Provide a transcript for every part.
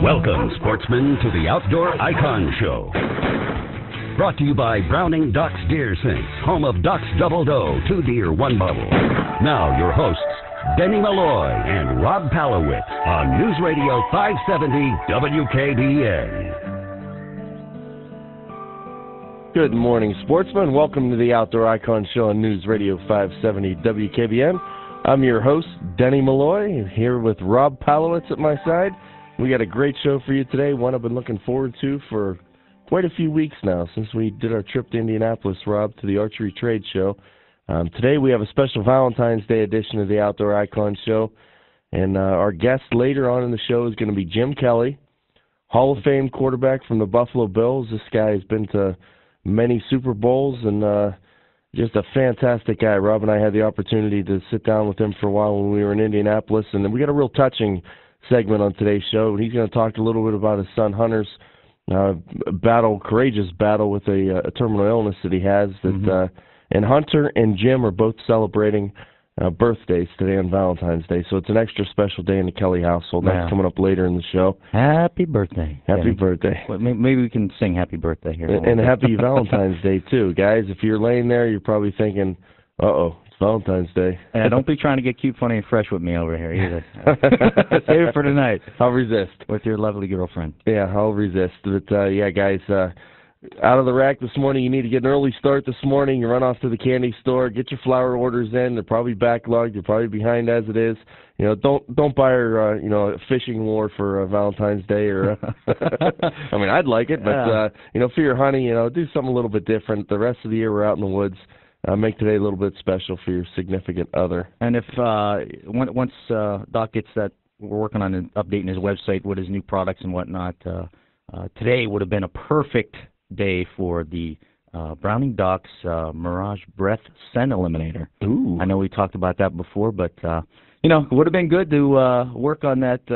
Welcome, sportsmen, to the Outdoor Icon Show. Brought to you by Browning Ducks Deer Sinks, home of Ducks Double Doe, 2 deer, 1 bubble. Now, your hosts, Denny Malloy and Rob Palowitz on News Radio 570 WKBN. Good morning, sportsmen. Welcome to the Outdoor Icon Show on News Radio 570 WKBN. I'm your host, Denny Malloy, here with Rob Palowitz at my side. We got a great show for you today, one I've been looking forward to for quite a few weeks now, since we did our trip to Indianapolis, Rob, to the Archery Trade Show. Today we have a special Valentine's Day edition of the Outdoor Icon Show, and our guest later on in the show is going to be Jim Kelly, Hall of Fame quarterback from the Buffalo Bills. This guy has been to many Super Bowls and just a fantastic guy. Rob and I had the opportunity to sit down with him for a while when we were in Indianapolis, and we got a real touching segment on today's show. He's going to talk a little bit about his son Hunter's courageous battle with a terminal illness that he has. And Hunter and Jim are both celebrating birthdays today on Valentine's Day, so it's an extra special day in the Kelly household. That's coming up later in the show. Happy birthday. Happy birthday. Well, maybe we can sing happy birthday here. And happy Valentine's Day, too. Guys, if you're laying there, you're probably thinking, uh-oh, it's Valentine's Day. And don't be trying to get cute, funny, and fresh with me over here either. Save it for tonight. I'll resist. With your lovely girlfriend. Yeah, I'll resist. But, yeah, guys, out of the rack this morning. You need to get an early start this morning. You run off to the candy store, get your flower orders in. They're probably backlogged. You're probably behind as it is. You know, don't buy her, a fishing lure for Valentine's Day or. I mean, I'd like it, but for your honey, do something a little bit different. The rest of the year we're out in the woods. Make today a little bit special for your significant other. And if once Doc gets that, we're working on updating his website with his new products and whatnot. Today would have been a perfect day for the Browning Ducks Mirage Breath Scent Eliminator. Ooh. I know we talked about that before, but it would have been good to work on that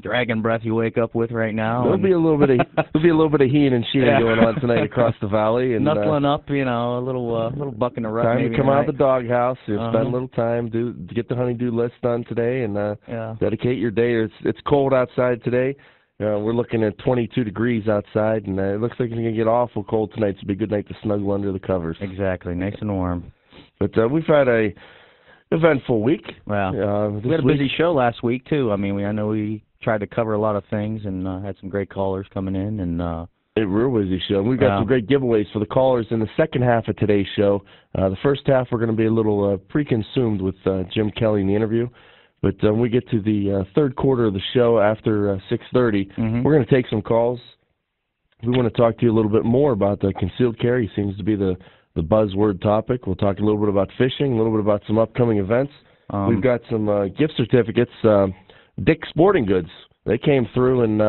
dragon breath you wake up with right now. There'll be a little bit of heeing and sheeting going on tonight across the valley, and knuckling up, a little buck in the rut. Time maybe to come tonight. out of the doghouse, spend a little time, get the honeydew list done today, and dedicate your day. It's cold outside today. We're looking at 22 degrees outside, and it looks like it's going to get awful cold tonight, so it'll be a good night to snuggle under the covers. Exactly, nice and warm. But we've had a eventful week. Well, we had a busy show last week, too. I mean, I know we tried to cover a lot of things and had some great callers coming in. And a real busy show. We've got some great giveaways for the callers in the second half of today's show. The first half, we're going to be a little pre-consumed with Jim Kelly in the interview. But when we get to the third quarter of the show after 6:30, we're going to take some calls. We want to talk to you a little bit more about the concealed carry. Seems to be the buzzword topic. We'll talk a little bit about fishing, a little bit about some upcoming events. We've got some gift certificates. Dick's Sporting Goods, they came through and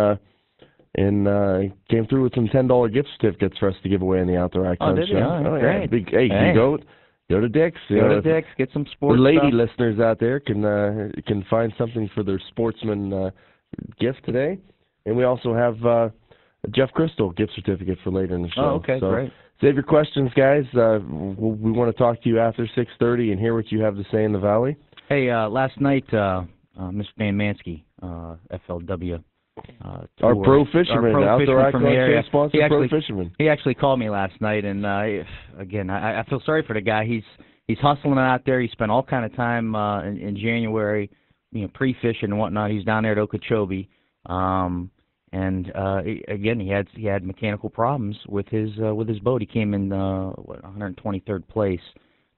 came through with some $10 gift certificates for us to give away in the Outdoor Icon Show. Great. You go to Dick's. Go to Dick's, get some sports lady stuff. Listeners out there can find something for their sportsman gift today. And we also have a Jeff Crystal gift certificate for later in the show. Oh, okay, so great. Save your questions, guys. We want to talk to you after 6:30 and hear what you have to say in the Valley. Hey, last night, Mr. Dan Mansky, FLW, our pro fisherman, Outdoor Icon Show sponsor, pro fisherman. He actually called me last night, and I feel sorry for the guy. He's hustling out there. He spent all kind of time in January, pre-fishing and whatnot. He's down there at Okeechobee, and he had mechanical problems with his boat. He came in 123rd place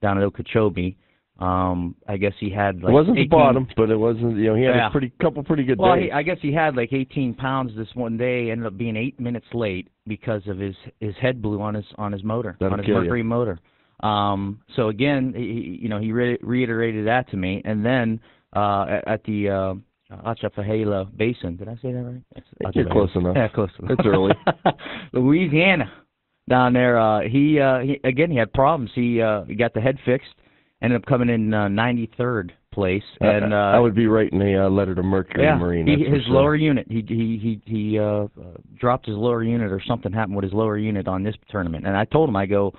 down at Okeechobee. I guess he had it wasn't the bottom, but it wasn't. He had a couple pretty good days. I guess he had like 18 pounds this one day. Ended up being 8 minutes late because of his head blew on his motor, on his Mercury motor. So again, he reiterated that to me, and then at the Atchafalaya Basin, did I say that right? You're close enough. Yeah, close enough. It's early. Louisiana, down there. He had problems. He got the head fixed. Ended up coming in 93rd place, and I would be writing a letter to Mercury Marine. His lower unit, he dropped his lower unit, or something happened with his lower unit on this tournament. And I told him, I go,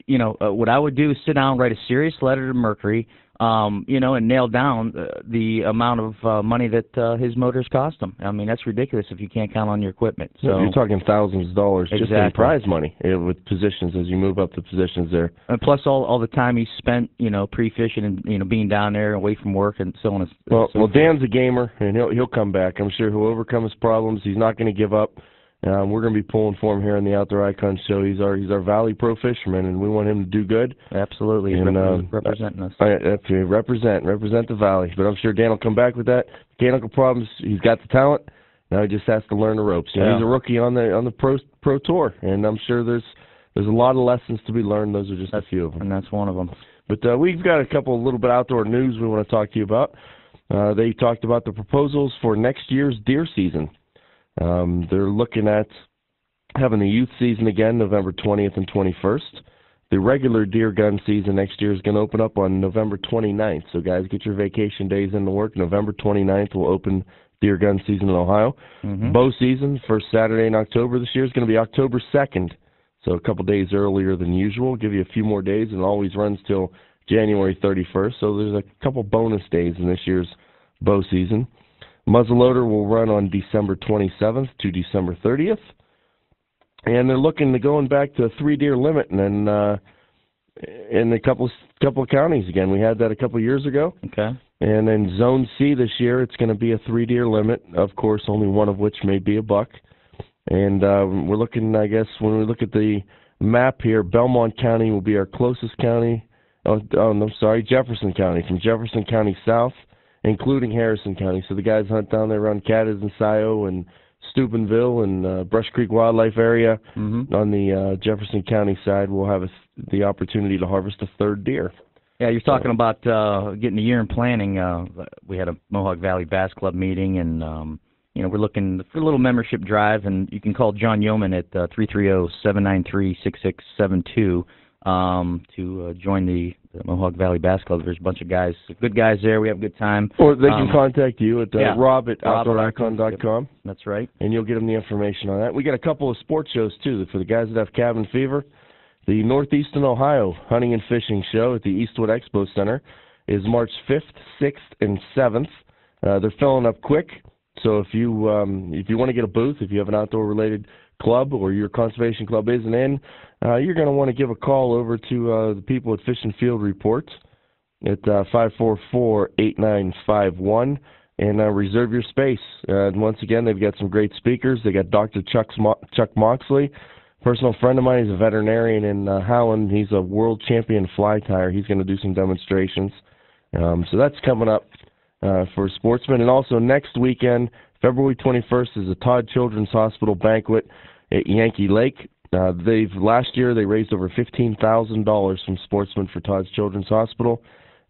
what I would do is sit down, write a serious letter to Mercury, and nail down the amount of money that his motors cost him. I mean, that's ridiculous if you can't count on your equipment. So you're talking thousands of dollars just in prize money with positions as you move up the positions there. And plus all the time he spent, pre-fishing and, being down there away from work and so on. And well, Dan's a gamer, and he'll come back. I'm sure he'll overcome his problems. He's not going to give up. We're going to be pulling for him here on the Outdoor Icon Show. He's our Valley Pro fisherman, and we want him to do good. Absolutely, he's representing us. Represent the Valley. But I'm sure Dan will come back with that. Mechanical problems, he's got the talent. Now he just has to learn the ropes. He's a rookie on the pro tour, and I'm sure there's a lot of lessons to be learned. Those are just a few of them, and that's one of them. But we've got a couple of little bit outdoor news we want to talk to you about. They talked about the proposals for next year's deer season. They're looking at having the youth season again, November 20th and 21st. The regular deer gun season next year is going to open up on November 29th. So, guys, get your vacation days into work. November 29th will open deer gun season in Ohio. Mm-hmm. Bow season, first Saturday in October this year, is going to be October 2nd. So a couple days earlier than usual. Give you a few more days, and it always runs till January 31st. So there's a couple bonus days in this year's bow season. Muzzleloader will run on December 27th to December 30th. And they're looking to going back to a 3-deer limit and in a couple of counties again. We had that a couple of years ago. Okay. And in Zone C this year, it's going to be a 3-deer limit, of course, only one of which may be a buck. And we're looking, I guess, when we look at the map here, Belmont County will be our closest county. Jefferson County. From Jefferson County south, including Harrison County. So the guys hunt down there around Cadiz and Scioto and Steubenville and Brush Creek Wildlife area. Mm-hmm. On the Jefferson County side, we'll have the opportunity to harvest a 3rd deer. Yeah, you're talking about getting a year in planning. We had a Mohawk Valley Bass Club meeting, and we're looking for a little membership drive, and you can call John Yeoman at 330-793-6672 to join the Mohawk Valley Bass Club. There's a bunch of guys, good guys there. We have a good time. Or they can contact you at Rob at OutdoorIcon.com. Yep, that's right. And you'll get them the information on that. We got a couple of sports shows, too, for the guys that have cabin fever. The Northeastern Ohio Hunting and Fishing Show at the Eastwood Expo Center is March 5th, 6th, and 7th. They're filling up quick. So if you want to get a booth, if you have an outdoor-related club or your conservation club isn't in, you're going to want to give a call over to the people at Fish and Field Reports at 544-8951 and reserve your space. And once again, they've got some great speakers. They got Dr. Chuck Moxley, personal friend of mine. He's a veterinarian in Howland. He's a world champion fly tyer. He's going to do some demonstrations. So that's coming up for sportsmen. And also next weekend, February 21st, is the Todd Children's Hospital banquet at Yankee Lake. Last year they raised over $15,000 from sportsmen for Todd's Children's Hospital.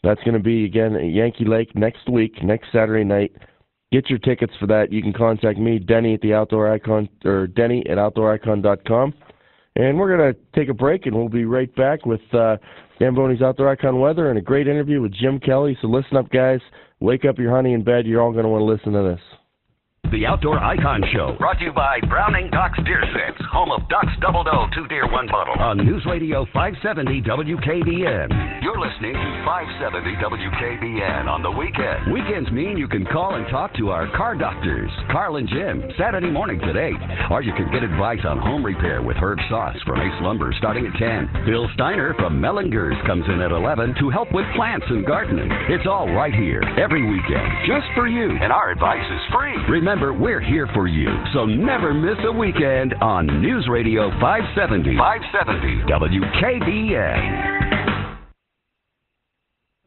That's going to be again at Yankee Lake next week, next Saturday night. Get your tickets for that. You can contact me, Denny at Denny at OutdoorIcon.com. And we're going to take a break, and we'll be right back with Zamboni's Outdoor Icon weather and a great interview with Jim Kelly. So listen up, guys. Wake up your honey in bed. You're all going to want to listen to this. The Outdoor Icon Show, brought to you by Browning Doc's Deer Six, home of Doc's Double Doe 2-Deer 1 Bottle, on News Radio 570 WKBN. You're listening to 570 WKBN on the weekend. Weekends mean you can call and talk to our car doctors, Carl and Jim, Saturday mornings at 8. Or you can get advice on home repair with Herb Sauce from Ace Lumber starting at 10. Bill Steiner from Mellingers comes in at 11 to help with plants and gardening. It's all right here, every weekend, just for you. And our advice is free. Remember, we're here for you, so never miss a weekend on News Radio 570 WKBN.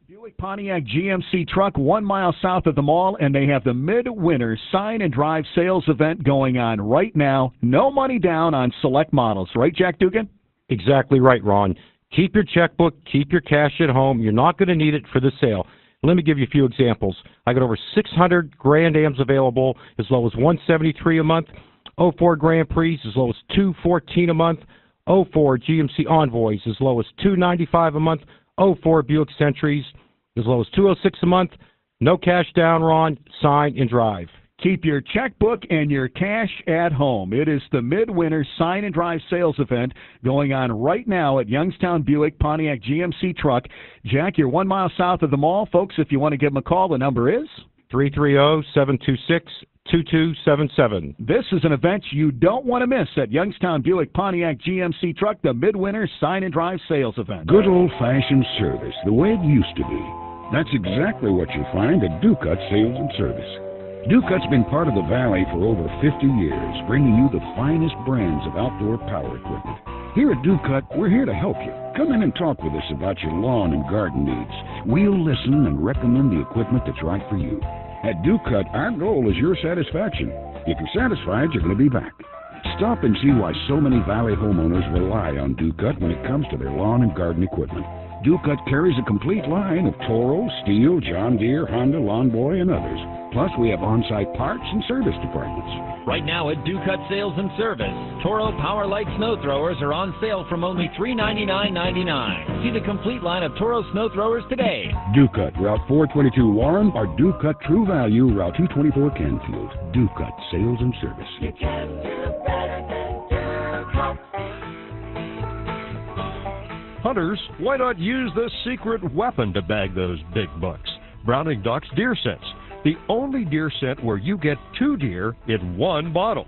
Buick Pontiac GMC truck 1 mile south of the mall, and they have the Midwinter Sign and Drive sales event going on right now. No money down on select models. Right, Jack Dugan? Exactly right, Ron. Keep your checkbook, keep your cash at home. You're not going to need it for the sale. Let me give you a few examples. I got over 600 Grand Ams available as low as $173 a month. 04 Grand Prix as low as $214 a month. 04 GMC Envoys as low as $295 a month. 04 Buick Centuries as low as $206 a month. No cash down, Ron. Sign and drive. Keep your checkbook and your cash at home. It is the Midwinter Sign and Drive sales event going on right now at Youngstown Buick Pontiac GMC Truck. Jack, you're 1 mile south of the mall. Folks, if you want to give them a call, the number is 330-726-2277. This is an event you don't want to miss at Youngstown Buick Pontiac GMC Truck, the Midwinter Sign and Drive sales event. Good old-fashioned service, the way it used to be. That's exactly what you'll find at Ducut Sales and Service. Ducut's been part of the Valley for over 50 years, bringing you the finest brands of outdoor power equipment. Here at Ducut, we're here to help you. Come in and talk with us about your lawn and garden needs. We'll listen and recommend the equipment that's right for you. At Ducut, our goal is your satisfaction. If you're satisfied, you're going to be back. Stop and see why so many Valley homeowners rely on Ducut when it comes to their lawn and garden equipment. Ducut carries a complete line of Toro, Steel, John Deere, Honda, Lawn Boy, and others. Plus, we have on-site parts and service departments. Right now at Ducut Sales and Service, Toro Power Light snow throwers are on sale from only $399.99. See the complete line of Toro snow throwers today. Ducut, Route 422 Warren, or Ducut True Value, Route 224 Canfield. Ducut Sales and Service. You can do better than Ducut. Hunters, why not use this secret weapon to bag those big bucks? Browning Doc's Deer Sense, the only deer scent where you get 2 deer in 1 bottle.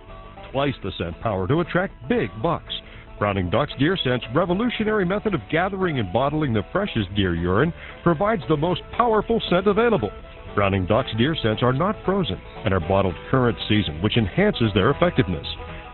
Twice the scent power to attract big bucks. Browning Doc's Deer Sense revolutionary method of gathering and bottling the freshest deer urine provides the most powerful scent available. Browning Doc's Deer Scents are not frozen and are bottled current season, which enhances their effectiveness.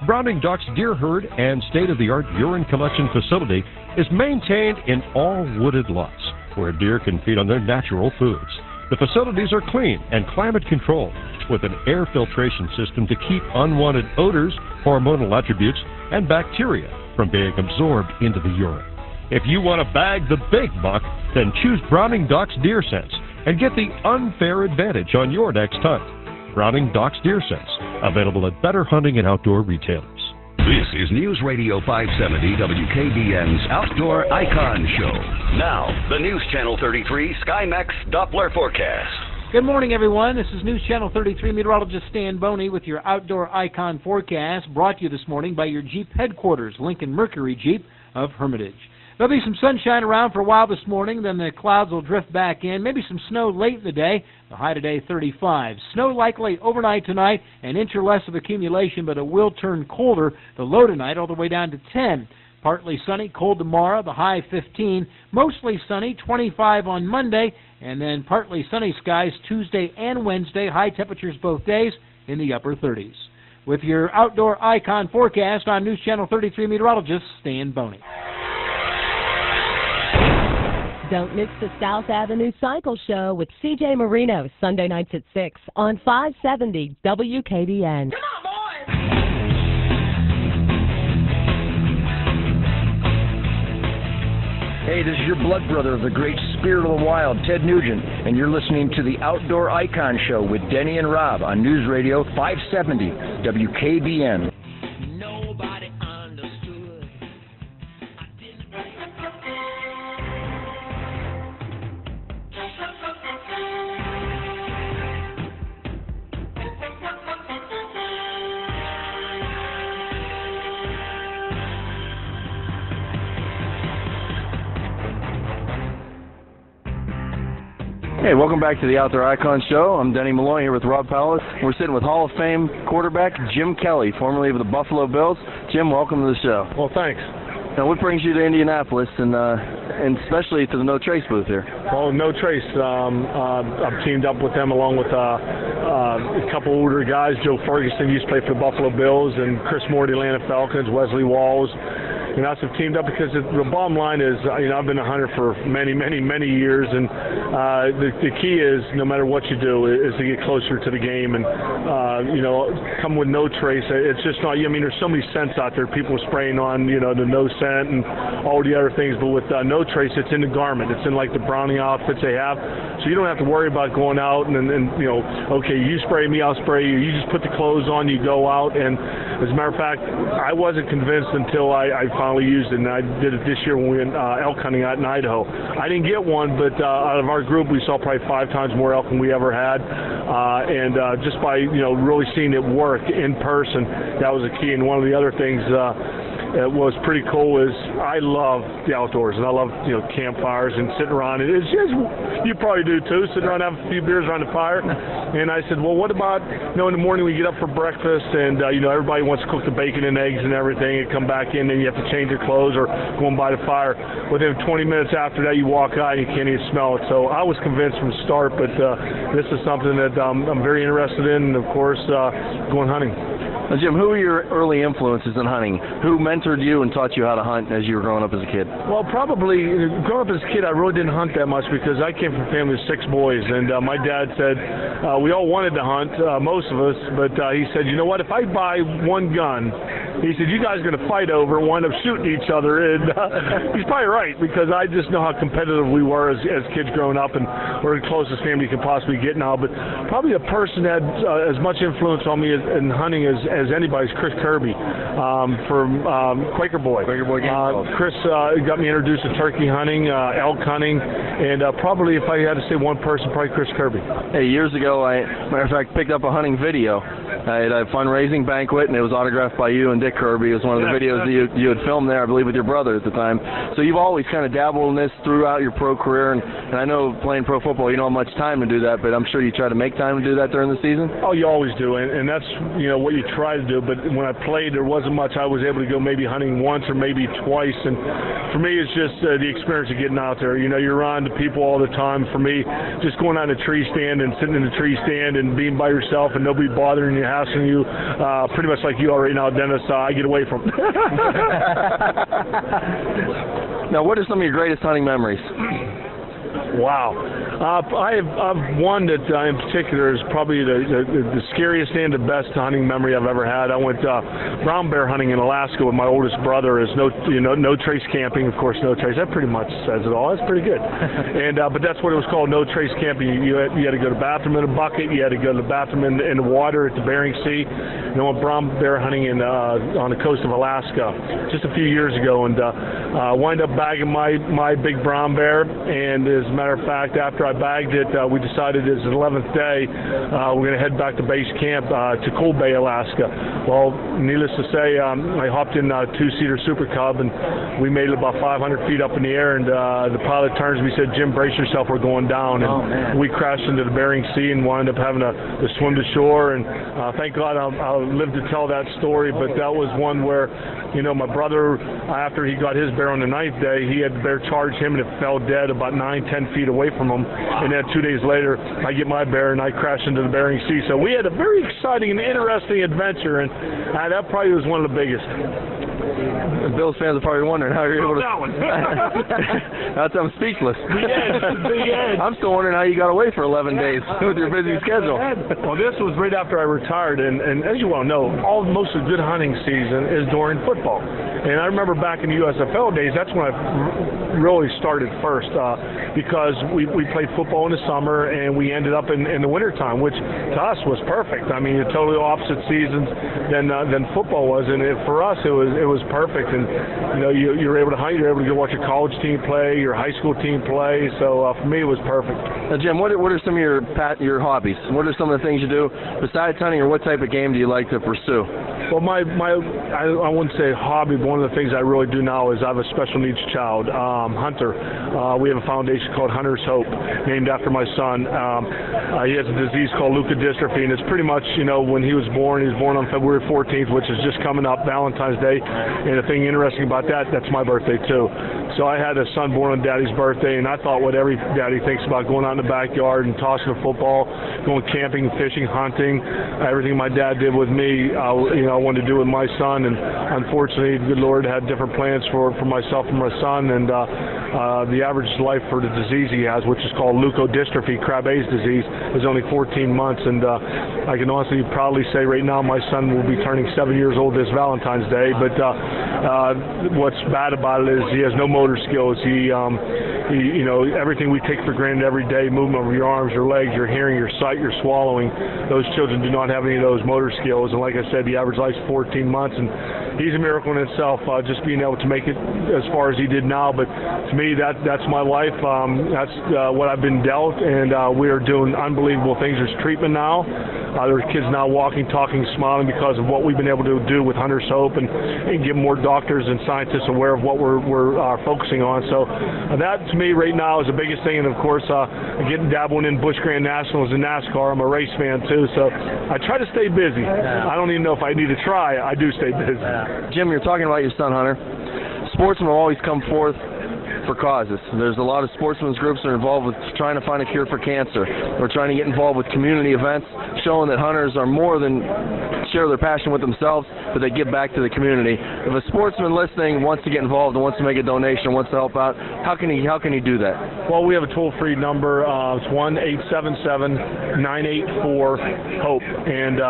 Browning Doc's Deer Herd and state-of-the-art urine collection facility is maintained in all wooded lots where deer can feed on their natural foods. The facilities are clean and climate-controlled with an air filtration system to keep unwanted odors, hormonal attributes, and bacteria from being absorbed into the urine. If you want to bag the big buck, then choose Browning Doc's Deer Sense and get the unfair advantage on your next hunt. Browning Doc's Deer Sense, available at better hunting and outdoor retailers. This is News Radio 570 WKBN's Outdoor Icon Show. Now, the News Channel 33 SkyMax Doppler forecast. Good morning, everyone. This is News Channel 33 meteorologist Stan Boney with your Outdoor Icon forecast, brought to you this morning by your Jeep headquarters, Lincoln Mercury Jeep of Hermitage. There'll be some sunshine around for a while this morning, then the clouds will drift back in. Maybe some snow late in the day. The high today, 35. Snow likely overnight tonight, an inch or less of accumulation, but it will turn colder. The low tonight all the way down to 10. Partly sunny, cold tomorrow, the high 15. Mostly sunny, 25 on Monday, and then partly sunny skies Tuesday and Wednesday. High temperatures both days in the upper 30s. With your Outdoor Icon forecast, I'm News Channel 33 meteorologist Stan Boney. Don't miss the South Avenue Cycle Show with C.J. Marino, Sunday nights at 6 on 570 WKBN. Come on, boys! Hey, this is your blood brother of the great Spirit of the Wild, Ted Nugent, and you're listening to the Outdoor Icon Show with Denny and Rob on News Radio 570 WKBN. Hey, welcome back to the Outdoor Icon Show. I'm Denny Malloy here with Rob Powell. We're sitting with Hall of Fame quarterback Jim Kelly, formerly of the Buffalo Bills. Jim, welcome to the show. Well, thanks. Now, what brings you to Indianapolis and especially to the No Trace booth here? Well, No Trace, I've teamed up with them along with a couple older guys. Joe Ferguson used to play for the Buffalo Bills, and Chris Moore, the Atlanta Falcons, Wesley Walls. And us have teamed up because the bottom line is, I've been a hunter for many, many, many years, and the key is, no matter what you do, is to get closer to the game. And, come with No Trace, it's just not, there's so many scents out there, people spraying on, the no scent and all the other things, but with No Trace, it's in the garment. It's in, like, the Browning outfits they have. So you don't have to worry about going out and okay, you spray me, I'll spray you. You just put the clothes on, you go out, and As a matter of fact, I wasn't convinced until I finally used it, and I did it this year when we went elk hunting out in Idaho. I didn't get one, but out of our group, we saw probably 5 times more elk than we ever had, and just by really seeing it work in person, that was a key. And one of the other things that was pretty cool is I love the outdoors, and I love campfires and sitting around. It's just, you probably do too, sitting around having a few beers around the fire. And I said, well, what about in the morning we get up for breakfast, and everybody wants to cook the bacon and eggs and everything, and come back in, and you have to change your clothes or go and by the fire. Within 20 minutes after that, you walk out and you can't even smell it. So I was convinced from the start, but this is something that I'm very interested in, and of course, going hunting. Now, Jim, who were your early influences in hunting? Who mentored you and taught you how to hunt as you were growing up as a kid? Well, probably growing up as a kid, I really didn't hunt that much because I came from a family of 6 boys, and my dad said we all wanted to hunt, most of us, but he said, you know what, if I buy one gun, he said, you guys are going to fight over and wind up shooting each other, and he's probably right, because I just know how competitive we were as kids growing up, and we're the closest family you can possibly get now. But probably a person that had as much influence on me in hunting as anybody's Chris Kirby from Quaker Boy. Chris got me introduced to turkey hunting, elk hunting, and probably if I had to say one person, probably Chris Kirby. Hey, years ago, matter of fact, picked up a hunting video. I had a fundraising banquet, and it was autographed by you and Dick Kirby. It was one of the videos that you had filmed there, I believe, with your brother at the time. So you've always kind of dabbled in this throughout your pro career, and I know playing pro football, you don't have much time to do that, but I'm sure you try to make time to do that during the season? Oh, you always do, and that's what you try to do. But when I played, there wasn't much. I was able to go maybe hunting once or maybe twice, and for me, it's just the experience of getting out there. You're around the people all the time. For me, just going on a tree stand and sitting in the tree stand and being by yourself and nobody bothering you, hassling you, pretty much like you are right now, Dennis, I get away from. Now, what are some of your greatest hunting memories? Wow. I've one that in particular is probably the scariest and the best hunting memory I've ever had. I went brown bear hunting in Alaska with my oldest brother. Is no trace camping, of course, no trace. That pretty much says it all. That's pretty good. And but that's what it was called, no trace camping. You had to go to the bathroom in a bucket. You had to go to the bathroom in the water at the Bering Sea. And I went brown bear hunting on the coast of Alaska just a few years ago, and wind up bagging my big brown bear. And as a matter of fact, after I bagged it, we decided it's the 11th day, we're going to head back to base camp to Cold Bay, Alaska. Well, needless to say, I hopped in a 2-seater Super Cub, and we made it about 500 feet up in the air, and the pilot turns to me and said, Jim, brace yourself, we're going down. And we crashed into the Bering Sea and wound up having to swim to shore, and thank God I'll live to tell that story, but that was one where, my brother, after he got his bear on the 9th day, he had the bear charge him, and it fell dead about 9-10 feet away from him. And then 2 days later, I get my bear and I crash into the Bering Sea. So we had a very exciting and interesting adventure, and that probably was one of the biggest. Bills fans are probably wondering how you're able to. That one. I'm speechless. The edge. I'm still wondering how you got away for 11 days with your busy schedule. Well, this was right after I retired, and as you well know, most of the good hunting season is during football. And I remember back in the USFL days, that's when I really started first, because we played football in the summer and we ended up in the wintertime, which to us was perfect. I mean, totally opposite seasons than football was, and for us it was perfect. And you were able to hunt, you were able to go watch your college team play, your high school team play. So for me, it was perfect. Now, Jim, what are some of your hobbies? What are some of the things you do besides hunting, or what type of game do you like to pursue? Well, I wouldn't say hobby, but one of the things I really do now is I have a special needs child, Hunter. We have a foundation called Hunter's Hope, named after my son. He has a disease called leukodystrophy, and it's pretty much, when he was born on February 14th, which is just coming up, Valentine's Day. And the thing interesting about that's my birthday too. So I had a son born on Daddy's birthday, and I thought what every daddy thinks about going out in the backyard and tossing a football, going camping, fishing, hunting, everything my dad did with me, I wanted to do with my son. And unfortunately, the good Lord had different plans for myself and my son, and the average life for the disease he has, which is called leukodystrophy, Krabbe's disease, is only 14 months. And I can honestly proudly say right now my son will be turning 7 years old this Valentine's Day. But what's bad about it is he has no motor skills. you know, everything we take for granted every day, movement of your arms, your legs, your hearing, your sight, your swallowing, those children do not have any of those motor skills. And like I said, the average life's 14 months, and he's a miracle in itself, just being able to make it as far as he did now. But to me, that's my life. That's what I've been dealt, and we are doing unbelievable things. There's treatment now. There's kids now walking, talking, smiling because of what we've been able to do with Hunter's Hope and get more doctors and scientists aware of what we're focusing on. So that, to me, right now is the biggest thing. And, of course, getting dabbling in Busch Grand Nationals and NASCAR. I'm a race fan, too, so I try to stay busy. I don't even know if I need to try. I do stay busy. Jim, you're talking about your son, Hunter. Sportsmen will always come forth for causes. There's a lot of sportsmen's groups that are involved with trying to find a cure for cancer. We're trying to get involved with community events, showing that hunters are more than share their passion with themselves, but they give back to the community. If a sportsman listening wants to get involved and wants to make a donation, wants to help out, how can he do that? Well, we have a toll-free number. It's 1-877-984-HOPE, and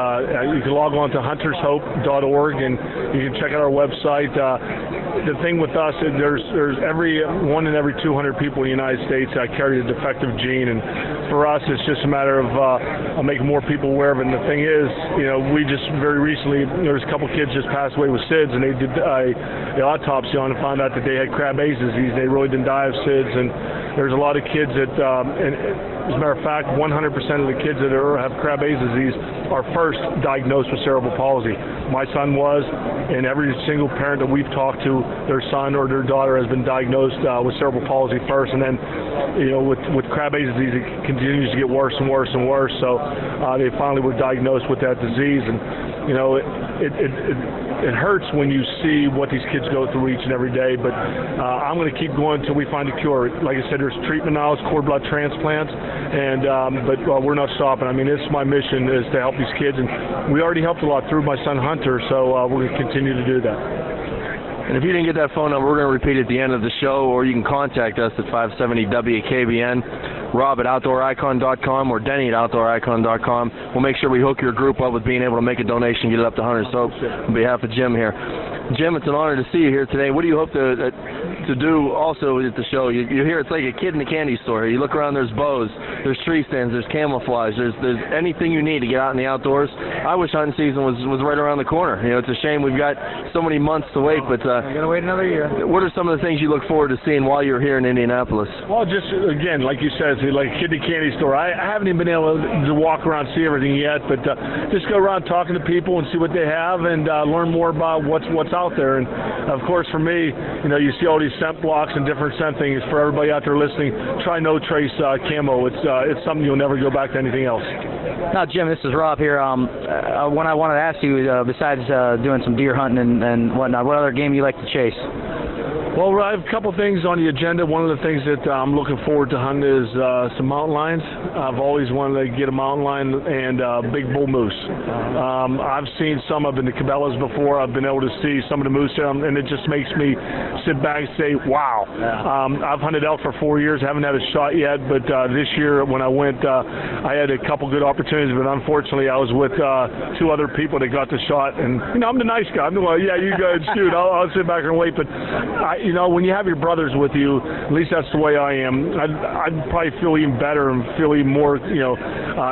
you can log on to huntershope.org, and you can check out our website. The thing with us, there's every 1 in every 200 people in the United States carry the defective gene, and for us, it's just a matter of making more people aware of it. And the thing is, you know, we just very recently, there's a couple kids just passed away with SIDS, and they did the autopsy on and found out that they had Krabbe's disease. They really didn't die of SIDS, and there's a lot of kids that, and as a matter of fact, 100% of the kids that have Krabbe's disease are first diagnosed with cerebral palsy. My son was, and every single parent that we've talked to, their son or their daughter has been diagnosed with cerebral palsy first, and then, you know, with Krabbe's disease, it continues to get worse and worse and worse. So they finally were diagnosed with that disease, and you know, it hurts when you see what these kids go through each and every day. But I'm going to keep going until we find a cure. Like I said, there's treatment now, it's cord blood transplants, and but we're not stopping. I mean, it's my mission is to help these kids, and we already helped a lot through my son Hunter, so we're going to continue to do that. And if you didn't get that phone number, we're going to repeat it at the end of the show, or you can contact us at 570 WKBN, Rob at OutdoorIcon.com, or Denny at OutdoorIcon.com. We'll make sure we hook your group up with being able to make a donation, get it up to Hunter's Hope. On behalf of Jim here. Jim, it's an honor to see you here today. What do you hope to do also at the show? You hear it's like a kid in a candy store. You look around, there's bows, there's tree stands, there's camouflage, there's anything you need to get out in the outdoors. I wish hunting season was right around the corner. You know, it's a shame we've got so many months to wait, but I'm going to wait another year. What are some of the things you look forward to seeing while you're here in Indianapolis? Well, just, again, like you said, it's like a kid in a candy store. I haven't even been able to walk around and see everything yet, but just go around talking to people and see what they have and learn more about what's out there. And of course, for me, you know, you see all these scent blocks and different scent things. For everybody out there listening, try No Trace Camo. It's something you'll never go back to anything else. Now, Jim, this is Rob here. When I wanted to ask you, besides doing some deer hunting and whatnot, what other game you like to chase? Well, I have a couple things on the agenda. One of the things that I'm looking forward to hunting is some mountain lions. I've always wanted to get a mountain lion and big bull moose. I've seen some of in the Cabela's before. I've been able to see some of the moose, and it just makes me sit back and say, wow. I've hunted elk for 4 years, haven't had a shot yet, but this year when I went, I had a couple good opportunities, but unfortunately I was with 2 other people that got the shot, and you know, I'm the nice guy. I'm the one, yeah, you go and shoot. I'll sit back and wait, but you know, when you have your brothers with you, at least that's the way I am. I'd probably feel even better and feel even more, you know,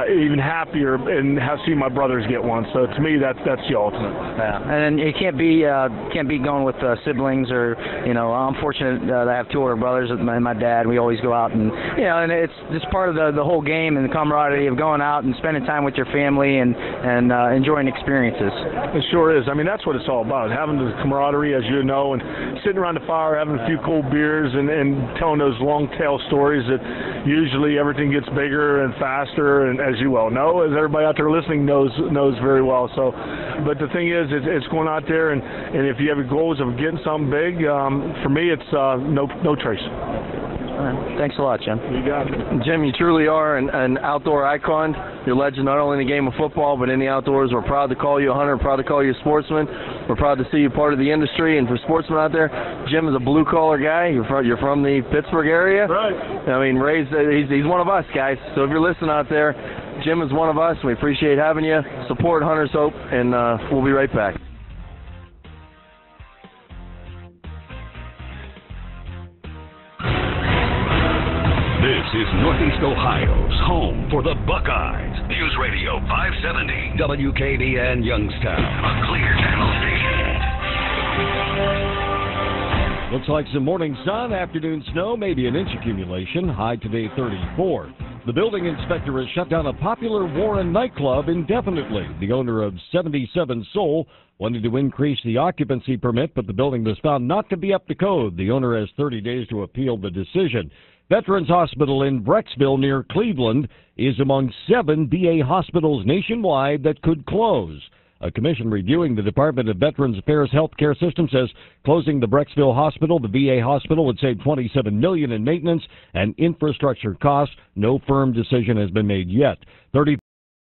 even happier and see my brothers get one. So to me, that's the ultimate. Yeah, and you can't be going with siblings or, you know, I'm fortunate that I have 2 older brothers and my dad. We always go out and, you know, and it's just part of the whole game and the camaraderie of going out and spending time with your family and enjoying experiences. It sure is. I mean, that's what it's all about, having the camaraderie, as you know, and sitting around the fire, having a few cold beers and telling those long tail stories that usually everything gets bigger and faster, and as you well know, as everybody out there listening knows very well. So, but the thing is, it's going out there, and if you have goals of getting something big, for me, it's no trace. All right. Thanks a lot, Jim. You got it. Jim, you truly are an outdoor icon. You're a legend not only in the game of football, but in the outdoors. We're proud to call you a hunter, proud to call you a sportsman. We're proud to see you part of the industry. And for sportsmen out there, Jim is a blue-collar guy. You're from the Pittsburgh area. Right. I mean, he's one of us, guys. So if you're listening out there, Jim is one of us. We appreciate having you. Support Hunter's Hope, and we'll be right back. is Northeast Ohio's home for the Buckeyes. News Radio 570 WKBN Youngstown, a Clear Channel station. Looks like some morning sun, afternoon snow, maybe an inch accumulation. High today 34. The building inspector has shut down a popular Warren nightclub indefinitely. The owner of 77 Soul wanted to increase the occupancy permit, but the building was found not to be up to code. The owner has 30 days to appeal the decision. Veterans Hospital in Brecksville near Cleveland is among 7 VA hospitals nationwide that could close. A commission reviewing the Department of Veterans Affairs healthcare system says closing the Brecksville Hospital, the VA hospital, would save $27 million in maintenance and infrastructure costs. No firm decision has been made yet.